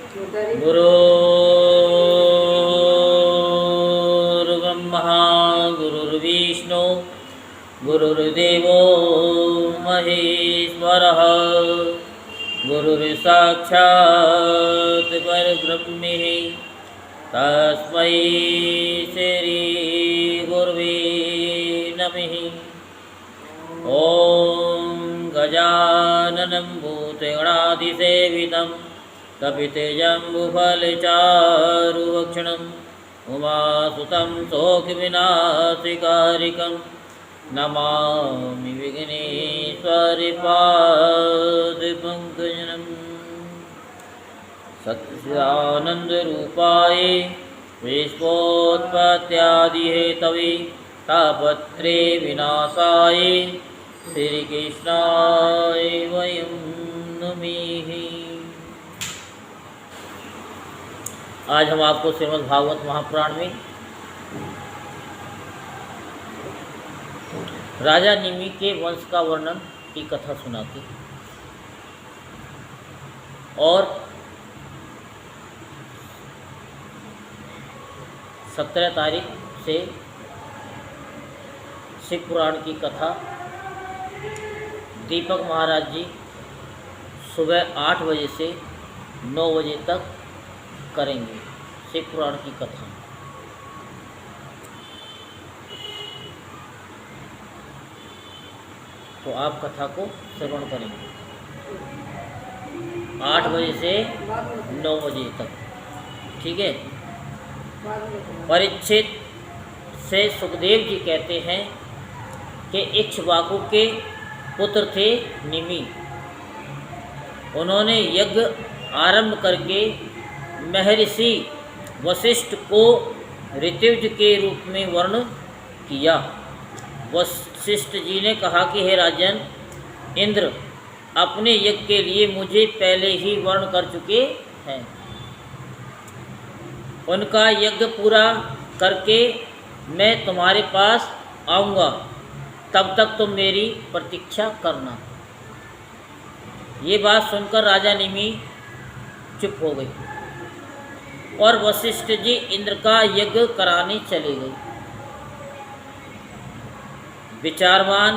गुरुर्ब्रह्मा गुरुर्विष्णु गुरुर्देवो महेश्वरः गुरुर्साक्षात् परब्रह्म तस्मै श्री गुरुवे नमः। ॐ गजाननं भूतगणाधिसेवितं कपितजम्बुफलचारुभक्षणं उमासुतं शोकविनाशकारिकं नमामि विघ्नेश्वरपादपङ्कजम्। सच्चिदानन्दरूपाय विश्वोत्पत्त्यादिहेतवे तापत्रे विनाशाय श्रीकृष्णाय वयं नमः। आज हम आपको श्रीमद् भागवत महापुराण में राजा निमि के वंश का वर्णन की कथा सुनाती और 17 तारीख से शिव पुराण की कथा दीपक महाराज जी सुबह 8 बजे से 9 बजे तक करेंगे शिव पुराण की कथा। तो आप कथा को श्रवण करेंगे 8 बजे से 9 बजे तक, ठीक है। परीक्षित से सुखदेव जी कहते हैं कि इक्ष्वाकु के पुत्र थे निमि। उन्होंने यज्ञ आरंभ करके महर्षि वशिष्ठ को ऋत्विज के रूप में वर्ण किया। वशिष्ठ जी ने कहा कि हे राजन, इंद्र अपने यज्ञ के लिए मुझे पहले ही वर्ण कर चुके हैं। उनका यज्ञ पूरा करके मैं तुम्हारे पास आऊँगा, तब तक तुम मेरी प्रतीक्षा करना। ये बात सुनकर राजा निमि चुप हो गई और वशिष्ठ जी इंद्र का यज्ञ कराने चले गए। विचारवान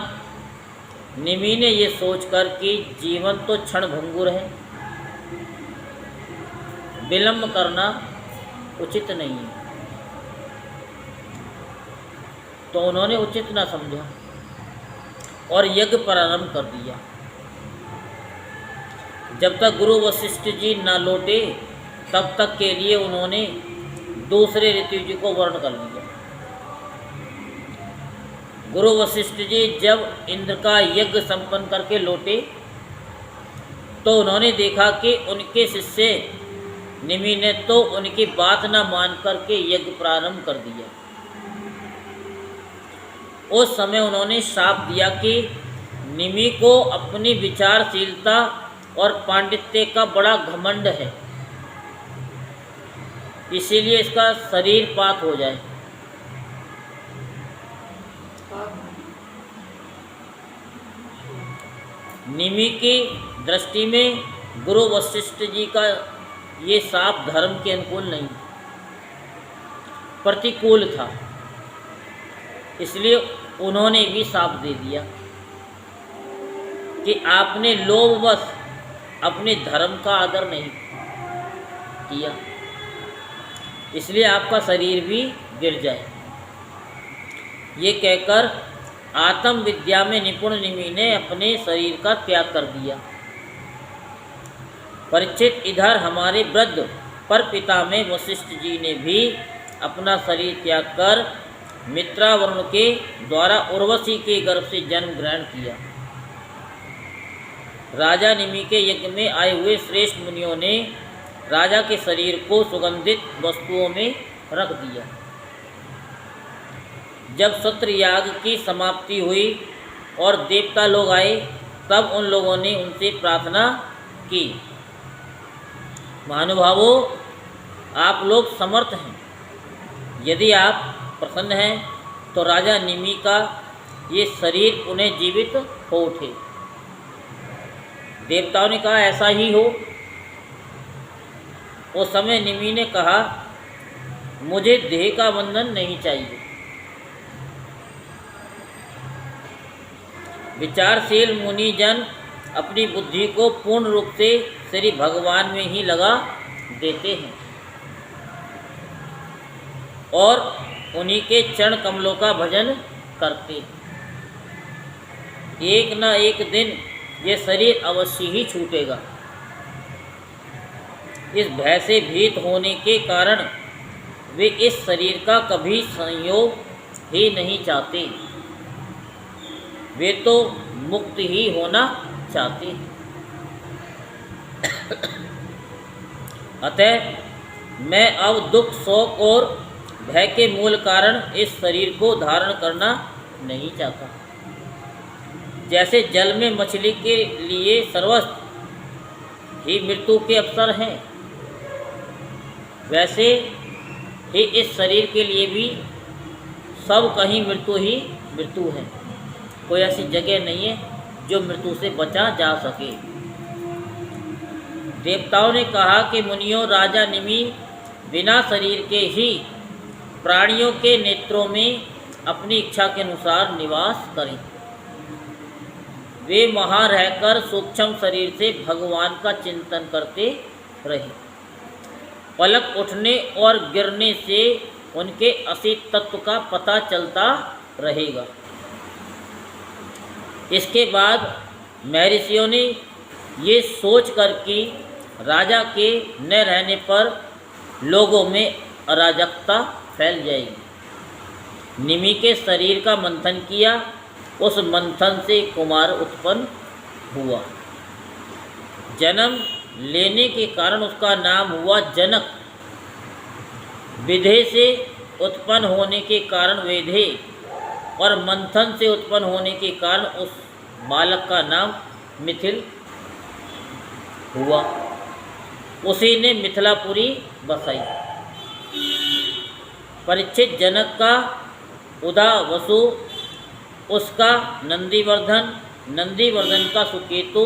निमि ने ये सोचकर कि जीवन तो क्षणभंगुर है, विलंब करना उचित नहीं है, तो उन्होंने उचित न समझा और यज्ञ प्रारंभ कर दिया। जब तक गुरु वशिष्ठ जी न लौटे तब तक के लिए उन्होंने दूसरे ऋत्विज जी को वर्ण कर लिया। गुरु वशिष्ठ जी जब इंद्र का यज्ञ संपन्न करके लौटे तो उन्होंने देखा कि उनके शिष्य निमि ने तो उनकी बात न मान करके यज्ञ प्रारंभ कर दिया। उस समय उन्होंने श्राप दिया कि निमि को अपनी विचारशीलता और पांडित्य का बड़ा घमंड है, इसीलिए इसका शरीर पात हो जाए। निमि की दृष्टि में गुरु वशिष्ठ जी का ये शाप धर्म के अनुकूल नहीं, प्रतिकूल था, इसलिए उन्होंने भी शाप दे दिया कि आपने लोभवश अपने धर्म का आदर नहीं किया, इसलिए आपका शरीर भी गिर जाए। ये कहकर आत्म विद्या में निपुण निमि ने अपने शरीर का त्याग कर दिया। परीक्षित, इधर हमारे वृद्ध पर पिता में वशिष्ठ जी ने भी अपना शरीर त्याग कर मित्रावरुण के द्वारा उर्वशी के गर्भ से जन्म ग्रहण किया। राजा निमि के यज्ञ में आए हुए श्रेष्ठ मुनियों ने राजा के शरीर को सुगंधित वस्तुओं में रख दिया। जब सत्र याग की समाप्ति हुई और देवता लोग आए तब उन लोगों ने उनसे प्रार्थना की, महानुभावों, आप लोग समर्थ हैं, यदि आप प्रसन्न हैं तो राजा निमि का ये शरीर पुनः जीवित हो उठे। देवताओं ने कहा ऐसा ही हो। उस समय निमि ने कहा, मुझे देह का बंधन नहीं चाहिए। विचारशील मुनिजन अपनी बुद्धि को पूर्ण रूप से श्री भगवान में ही लगा देते हैं और उन्हीं के चरण कमलों का भजन करते हैं। एक न एक दिन ये शरीर अवश्य ही छूटेगा। इस भय से भीत होने के कारण वे इस शरीर का कभी संयोग ही नहीं चाहते। वे तो मुक्त ही होना चाहते हैं। अतः मैं अब दुख, शोक और भय के मूल कारण इस शरीर को धारण करना नहीं चाहता। जैसे जल में मछली के लिए सर्वस्व ही मृत्यु के अवसर हैं, वैसे ही इस शरीर के लिए भी सब कहीं मृत्यु ही मृत्यु है। कोई ऐसी जगह नहीं है जो मृत्यु से बचा जा सके। देवताओं ने कहा कि मुनियों, राजा निमि बिना शरीर के ही प्राणियों के नेत्रों में अपनी इच्छा के अनुसार निवास करें। वे वहाँ रहकर सूक्ष्म शरीर से भगवान का चिंतन करते रहे। पलक उठने और गिरने से उनके असित तत्व का पता चलता रहेगा। इसके बाद महर्षियों ने ये सोच कर कि राजा के न रहने पर लोगों में अराजकता फैल जाएगी, निमि के शरीर का मंथन किया। उस मंथन से कुमार उत्पन्न हुआ। जन्म लेने के कारण उसका नाम हुआ जनक। विधे से उत्पन्न होने के कारण वेधे और मंथन से उत्पन्न होने के कारण उस बालक का नाम मिथिल हुआ। उसी ने मिथिलापुरी बसाई। परीक्षित जनक का उदा वसु, उसका नंदीवर्धन, नंदीवर्धन का सुकेतु,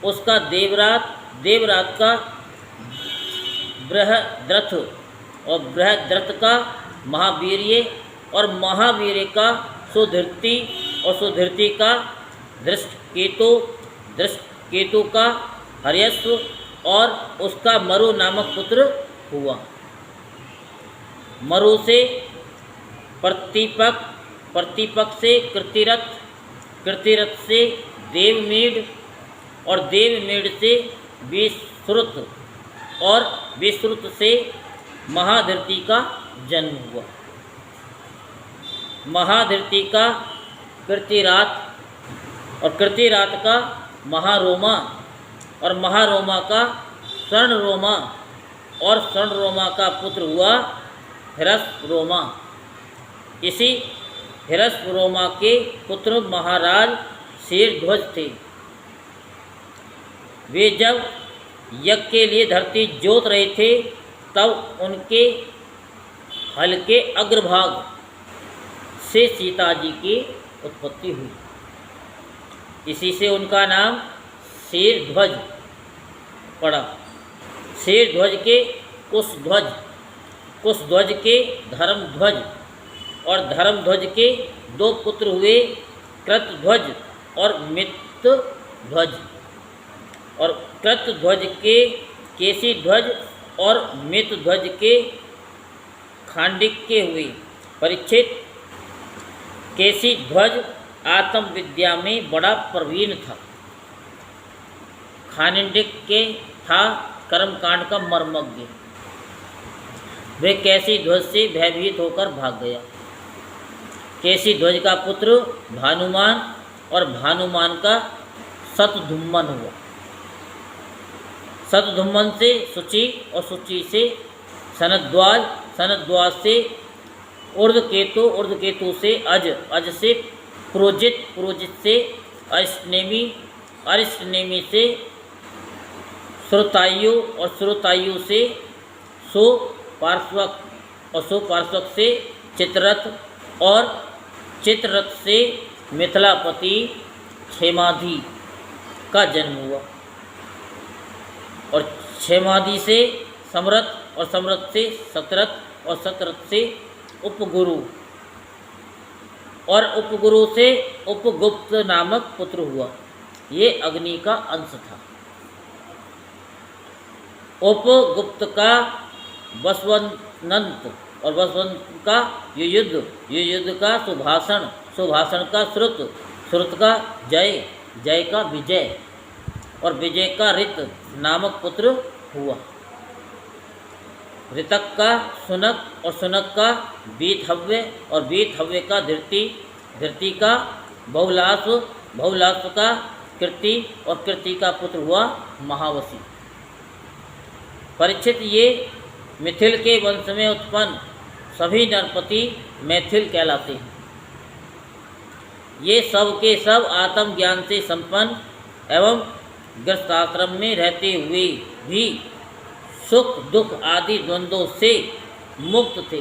उसका देवरात, देवरात का बृहद्रथ और बृहद्रथ का महावीर्य और महावीर्य का सुधृति और सुधृति का धृष्टकेतु, धृष्टकेतु का हर्यश्व और उसका मरु नामक पुत्र हुआ। मरु से प्रतिपक, प्रतिपक से कृतिरथ, कृतिरथ से देवमेढ़ और देवमेढ़ से विश्रुत और विश्रुत से महाधृति का जन्म हुआ। महाधृति का कृतिरात और कृतिरात का महारोमा और महारोमा का स्वर्णरोमा और स्वर्णरोमा का पुत्र हुआ हिरस्रोमा। इसी हिरस्रोमा के पुत्र महाराज शेरध्वज थे। वे जब यज्ञ के लिए धरती जोत रहे थे तब उनके हल्के अग्रभाग से सीता जी की उत्पत्ति हुई। इसी से उनका नाम शेरध्वज पड़ा। शेरध्वज के कुशध्वज, कुशध्वज के धर्मध्वज और धर्मध्वज के दो पुत्र हुए, कृतध्वज और मितध्वज। और कृतध्वज के केशीध्वज और मितध्वज के खांडिक्य हुए। परीक्षित, केशीध्वज आत्मविद्या में बड़ा प्रवीण था। खांडिक्य था कर्मकांड का मर्मज्ञ। वे केशीध्वज से भयभीत होकर भाग गया। केशीध्वज का पुत्र भानुमान और भानुमान का शतधुम्मन हुआ। शतधुम्मन से सुचि और सुचि से सनद्वाज, सनद्वाज से ऊर्ध्वकेतु, ऊर्ध्वकेतु से अज, अज से पुरोजित, पुरोजित से अरिष्टनेमि, अरिष्टनेमि से श्रुतायु और श्रुतायु से सुपार्श्वक और सुपार्श्वक से चित्ररथ और चित्ररथ से मिथिलापति क्षेमाधि का जन्म हुआ। और क्षेमाधि से समरथ, और समरथ से शतरथ, और शतरथ से उपगुरु, और उपगुरु से उपगुप्त नामक पुत्र हुआ। ये अग्नि का अंश था। उपगुप्त का वसवनंत, और वसवंत का युयुध, युयुध का सुभाषण, सुभाषण का श्रुत, श्रुत का जय, जय का विजय, और विजय का ऋत नामक पुत्र हुआ। ऋतक का सुनक, और सुनक का वीतहव्य, और वीतहव्य का धृति, धृति का बहुलास, बहुलास का कृति, और कृति का पुत्र हुआ महावशी। परीक्षित, ये मिथिल के वंश में उत्पन्न सभी नरपति मैथिल कहलाते हैं। ये सब के सब आत्मज्ञान से संपन्न एवं गृहस्थाश्रम में रहते हुए भी सुख दुख आदि द्वंद्वों से मुक्त थे।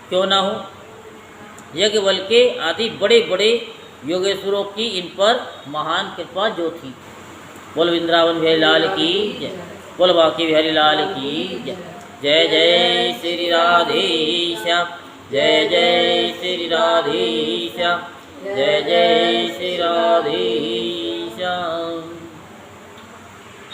क्यों ना हो, यज्ञवल के आदि बड़े बड़े योगेश्वरों की इन पर महान कृपा जो थी। बोल वृंदावन बिहारी लाल की जय, बोल बाकी बिहारी लाल की जय। जय जय श्री राधेश्याम, जय जय श्री राधेश्याम, जय जय श्री राधेश्याम।